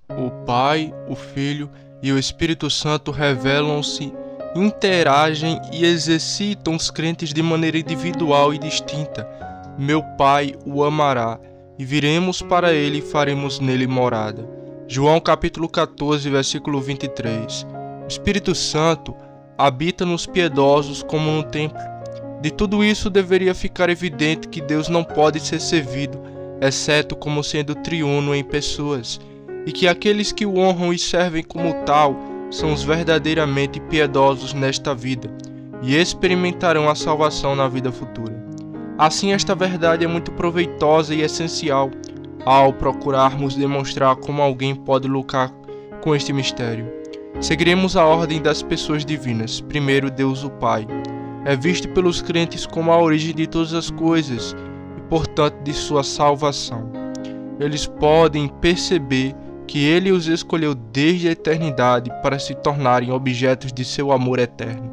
O Pai, o Filho e o Espírito Santo revelam-se, interagem e exercitam os crentes de maneira individual e distinta. Meu Pai o amará, e viremos para ele e faremos nele morada. João capítulo 14, versículo 23. O Espírito Santo habita nos piedosos como no templo. De tudo isso deveria ficar evidente que Deus não pode ser servido, exceto como sendo triuno em pessoas, e que aqueles que o honram e servem como tal são os verdadeiramente piedosos nesta vida e experimentarão a salvação na vida futura. Assim, esta verdade é muito proveitosa e essencial ao procurarmos demonstrar como alguém pode lucrar com este mistério. Seguiremos a ordem das pessoas divinas. Primeiro, Deus o Pai é visto pelos crentes como a origem de todas as coisas e, portanto, de sua salvação. Eles podem perceber que Ele os escolheu desde a eternidade para se tornarem objetos de seu amor eterno,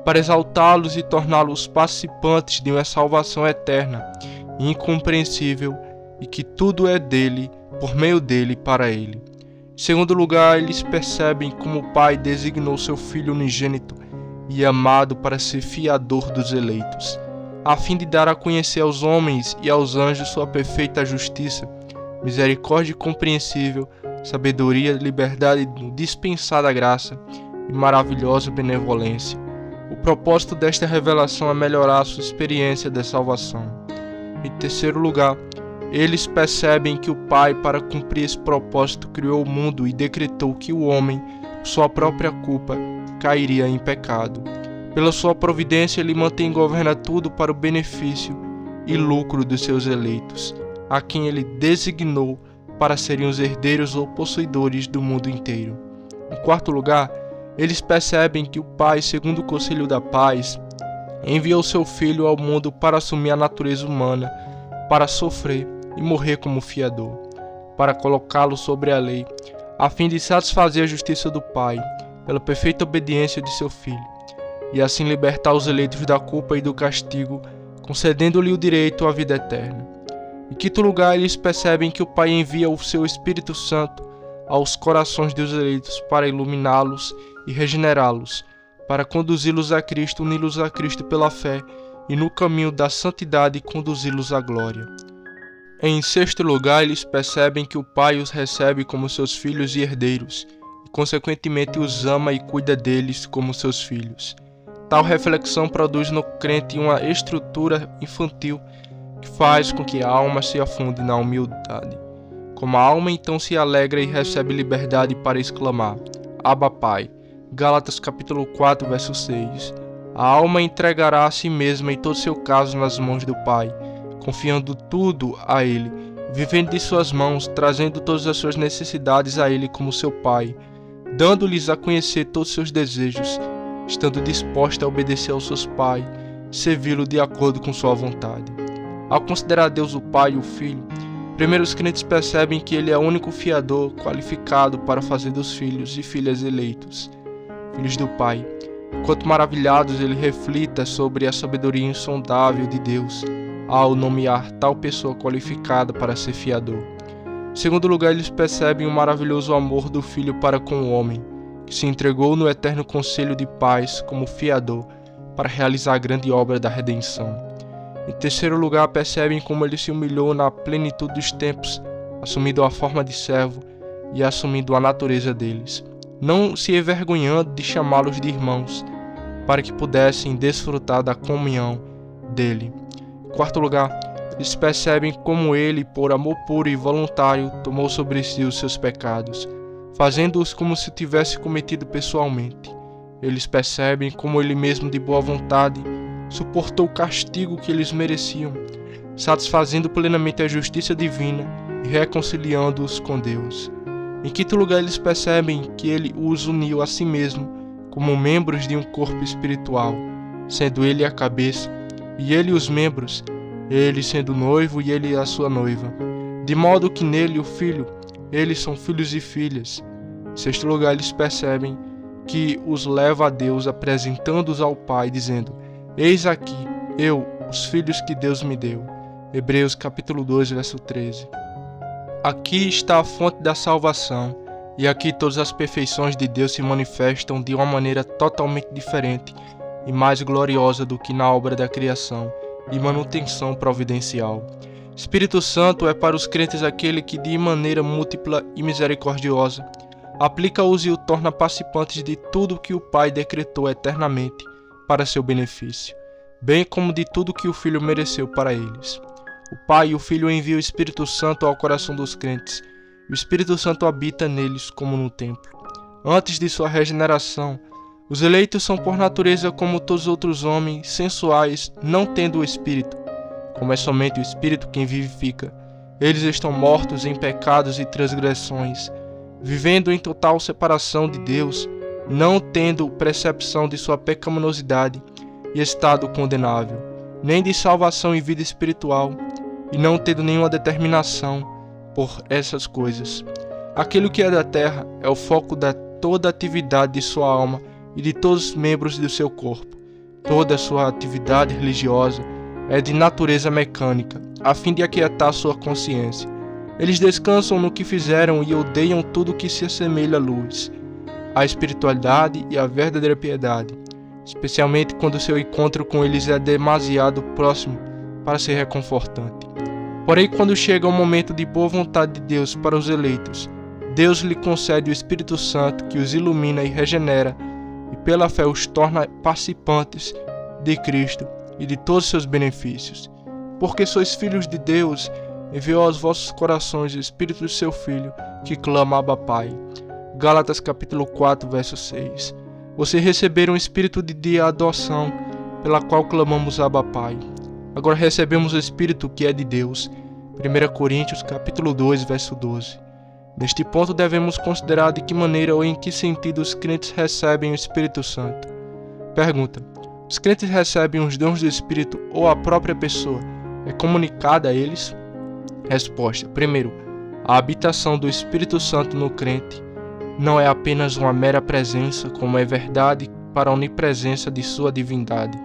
para exaltá-los e torná-los participantes de uma salvação eterna, incompreensível, e que tudo é dele, por meio dele, para ele. Em segundo lugar, eles percebem como o Pai designou seu Filho unigênito e amado para ser fiador dos eleitos, a fim de dar a conhecer aos homens e aos anjos sua perfeita justiça, misericórdia compreensível, sabedoria, liberdade, dispensada graça e maravilhosa benevolência. O propósito desta revelação é melhorar a sua experiência de salvação. Em terceiro lugar, eles percebem que o Pai, para cumprir esse propósito, criou o mundo e decretou que o homem, por sua própria culpa, cairia em pecado. Pela sua providência, ele mantém e governa tudo para o benefício e lucro dos seus eleitos, a quem ele designou para serem os herdeiros ou possuidores do mundo inteiro. Em quarto lugar, eles percebem que o Pai, segundo o Conselho da Paz, enviou seu Filho ao mundo para assumir a natureza humana, para sofrer e morrer como fiador, para colocá-lo sobre a lei, a fim de satisfazer a justiça do Pai, pela perfeita obediência de seu Filho, e assim libertar os eleitos da culpa e do castigo, concedendo-lhe o direito à vida eterna. Em quinto lugar, eles percebem que o Pai envia o seu Espírito Santo aos corações dos eleitos para iluminá-los e regenerá-los, para conduzi-los a Cristo, uni-los a Cristo pela fé e no caminho da santidade conduzi-los à glória. Em sexto lugar, eles percebem que o Pai os recebe como seus filhos e herdeiros, e consequentemente os ama e cuida deles como seus filhos. Tal reflexão produz no crente uma estrutura infantil que faz com que a alma se afunde na humildade. Como a alma então se alegra e recebe liberdade para exclamar: Abba Pai. Gálatas capítulo 4, verso 6. A alma entregará a si mesma em todo seu caso nas mãos do Pai, confiando tudo a Ele, vivendo de suas mãos, trazendo todas as suas necessidades a Ele como seu Pai, dando-lhes a conhecer todos os seus desejos, estando disposta a obedecer aos seus pais, servi-lo de acordo com sua vontade. Ao considerar Deus o Pai e o Filho, primeiro os crentes percebem que Ele é o único fiador qualificado para fazer dos filhos e filhas eleitos, filhos do Pai. Enquanto maravilhados, ele reflita sobre a sabedoria insondável de Deus ao nomear tal pessoa qualificada para ser fiador. Em segundo lugar, eles percebem o maravilhoso amor do Filho para com o homem, que se entregou no eterno conselho de paz como fiador para realizar a grande obra da redenção. Em terceiro lugar, percebem como ele se humilhou na plenitude dos tempos, assumindo a forma de servo e assumindo a natureza deles, não se envergonhando de chamá-los de irmãos, para que pudessem desfrutar da comunhão dele. Em quarto lugar, eles percebem como ele, por amor puro e voluntário, tomou sobre si os seus pecados, fazendo-os como se tivesse cometido pessoalmente. Eles percebem como ele mesmo, de boa vontade, suportou o castigo que eles mereciam, satisfazendo plenamente a justiça divina e reconciliando-os com Deus. Em quinto lugar, eles percebem que ele os uniu a si mesmo como membros de um corpo espiritual, sendo ele a cabeça, e ele os membros, ele sendo noivo e ele a sua noiva, de modo que nele o Filho, eles são filhos e filhas. Em sexto lugar, eles percebem que os leva a Deus, apresentando-os ao Pai, dizendo: Eis aqui, eu, os filhos que Deus me deu. Hebreus capítulo 2, verso 13. Aqui está a fonte da salvação, E aqui todas as perfeições de Deus se manifestam de uma maneira totalmente diferente e mais gloriosa do que na obra da criação e manutenção providencial. Espírito Santo é para os crentes aquele que, de maneira múltipla e misericordiosa, aplica-os e o torna participantes de tudo que o Pai decretou eternamente para seu benefício, bem como de tudo que o Filho mereceu para eles. O Pai e o Filho enviam o Espírito Santo ao coração dos crentes, e o Espírito Santo habita neles como no templo. Antes de sua regeneração, os eleitos são por natureza como todos os outros homens sensuais, não tendo o Espírito. Como é somente o Espírito quem vivifica, eles estão mortos em pecados e transgressões, vivendo em total separação de Deus, não tendo percepção de sua pecaminosidade e estado condenável, nem de salvação e vida espiritual, e não tendo nenhuma determinação por essas coisas. Aquilo que é da terra é o foco da toda a atividade de sua alma e de todos os membros do seu corpo. Toda a sua atividade religiosa é de natureza mecânica, a fim de aquietar sua consciência. Eles descansam no que fizeram e odeiam tudo que se assemelha à luz, à espiritualidade e à verdadeira piedade, especialmente quando seu encontro com eles é demasiado próximo para ser reconfortante. Porém, quando chega o momento de boa vontade de Deus para os eleitos, Deus lhe concede o Espírito Santo que os ilumina e regenera, e pela fé os torna participantes de Cristo e de todos os seus benefícios. Porque sois filhos de Deus, enviou aos vossos corações o Espírito de seu Filho, que clama Abba Pai. Gálatas capítulo 4, verso 6. Vocês receberam o Espírito de adoção, pela qual clamamos Abba Pai. Agora recebemos o Espírito que é de Deus. 1 Coríntios capítulo 2, verso 12. Neste ponto devemos considerar de que maneira ou em que sentido os crentes recebem o Espírito Santo. Pergunta: os crentes recebem os dons do Espírito ou a própria pessoa é comunicada a eles? Resposta: primeiro, a habitação do Espírito Santo no crente não é apenas uma mera presença, como é verdade para a onipresença de sua divindade.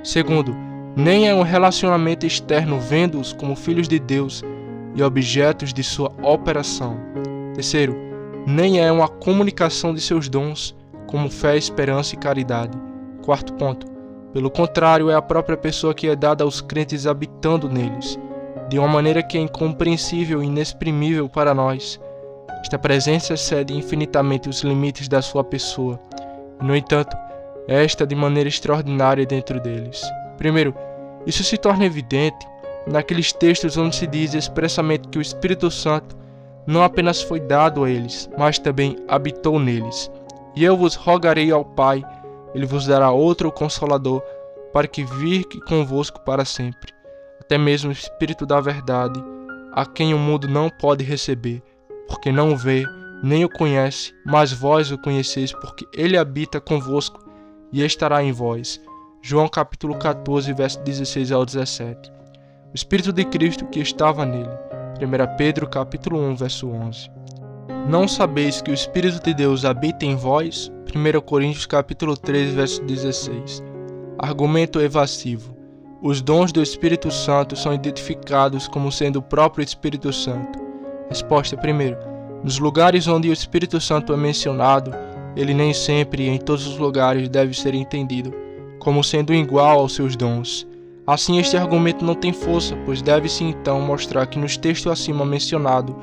Segundo, nem é um relacionamento externo vendo-os como filhos de Deus e objetos de sua operação. Terceiro, nem é uma comunicação de seus dons, como fé, esperança e caridade. Quarto ponto, pelo contrário, é a própria pessoa que é dada aos crentes habitando neles, de uma maneira que é incompreensível e inexprimível para nós. Esta presença excede infinitamente os limites da sua pessoa, e, no entanto, esta de maneira extraordinária dentro deles. Primeiro, isso se torna evidente naqueles textos onde se diz expressamente que o Espírito Santo não apenas foi dado a eles, mas também habitou neles. E eu vos rogarei ao Pai, ele vos dará outro Consolador, para que fique convosco para sempre. Até mesmo o Espírito da verdade, a quem o mundo não pode receber, porque não o vê, nem o conhece, mas vós o conheceis, porque ele habita convosco e estará em vós. João capítulo 14, verso 16 ao 17. O Espírito de Cristo que estava nele. 1 Pedro capítulo 1, verso 11. Não sabeis que o Espírito de Deus habita em vós? 1 Coríntios capítulo 3, verso 16. Argumento evasivo. Os dons do Espírito Santo são identificados como sendo o próprio Espírito Santo. Resposta: primeiro, nos lugares onde o Espírito Santo é mencionado, ele nem sempre e em todos os lugares deve ser entendido como sendo igual aos seus dons. Assim, este argumento não tem força, pois deve-se então mostrar que nos textos acima mencionado,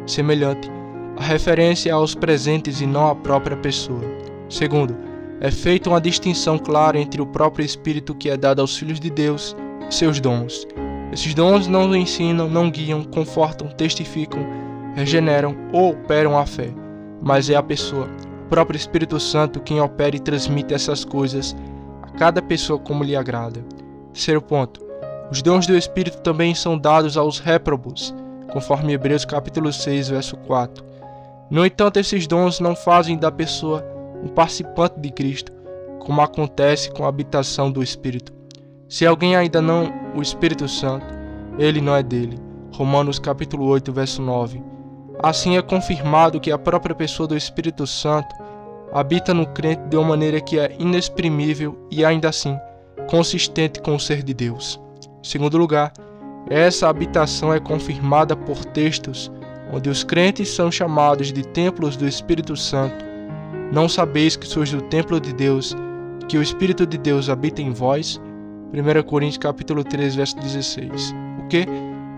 semelhante, a referência é aos presentes e não à própria pessoa. Segundo, é feita uma distinção clara entre o próprio Espírito que é dado aos filhos de Deus e seus dons. Esses dons não ensinam, não guiam, confortam, testificam, regeneram ou operam a fé, mas é a pessoa, o próprio Espírito Santo, quem opera e transmite essas coisas a cada pessoa como lhe agrada. Terceiro ponto, os dons do Espírito também são dados aos réprobos, conforme Hebreus capítulo 6, verso 4. No entanto, esses dons não fazem da pessoa um participante de Cristo, como acontece com a habitação do Espírito. Se alguém ainda não o Espírito Santo, ele não é dele. Romanos capítulo 8, verso 9. Assim é confirmado que a própria pessoa do Espírito Santo habita no crente de uma maneira que é inexprimível e ainda assim consistente com o ser de Deus. Em segundo lugar, essa habitação é confirmada por textos onde os crentes são chamados de templos do Espírito Santo. Não sabeis que sois do templo de Deus, e que o Espírito de Deus habita em vós? 1 Coríntios capítulo 3, verso 16. O que?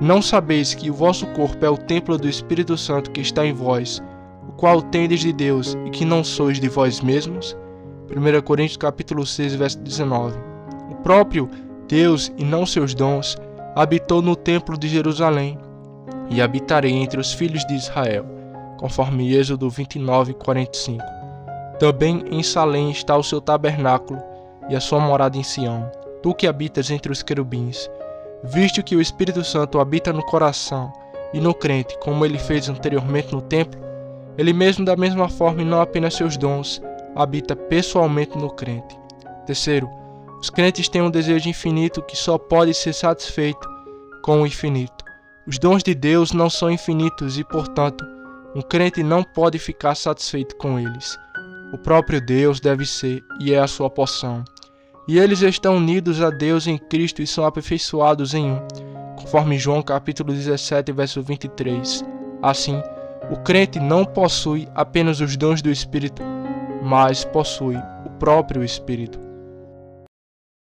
Não sabeis que o vosso corpo é o templo do Espírito Santo que está em vós, o qual tendes de Deus, e que não sois de vós mesmos? 1 Coríntios capítulo 6, verso 19. O próprio Deus, e não seus dons, habitou no templo de Jerusalém, e habitarei entre os filhos de Israel, conforme Êxodo 29, 45. Também em Salém está o seu tabernáculo, e a sua morada em Sião, tu que habitas entre os querubins. Visto que o Espírito Santo habita no coração e no crente, como ele fez anteriormente no templo, ele mesmo da mesma forma e não apenas seus dons, habita pessoalmente no crente. Terceiro, os crentes têm um desejo infinito que só pode ser satisfeito com o infinito. Os dons de Deus não são infinitos e, portanto, um crente não pode ficar satisfeito com eles. O próprio Deus deve ser e é a sua porção. E eles estão unidos a Deus em Cristo e são aperfeiçoados em um, conforme João capítulo 17, verso 23. Assim, o crente não possui apenas os dons do Espírito, mas possui o próprio Espírito.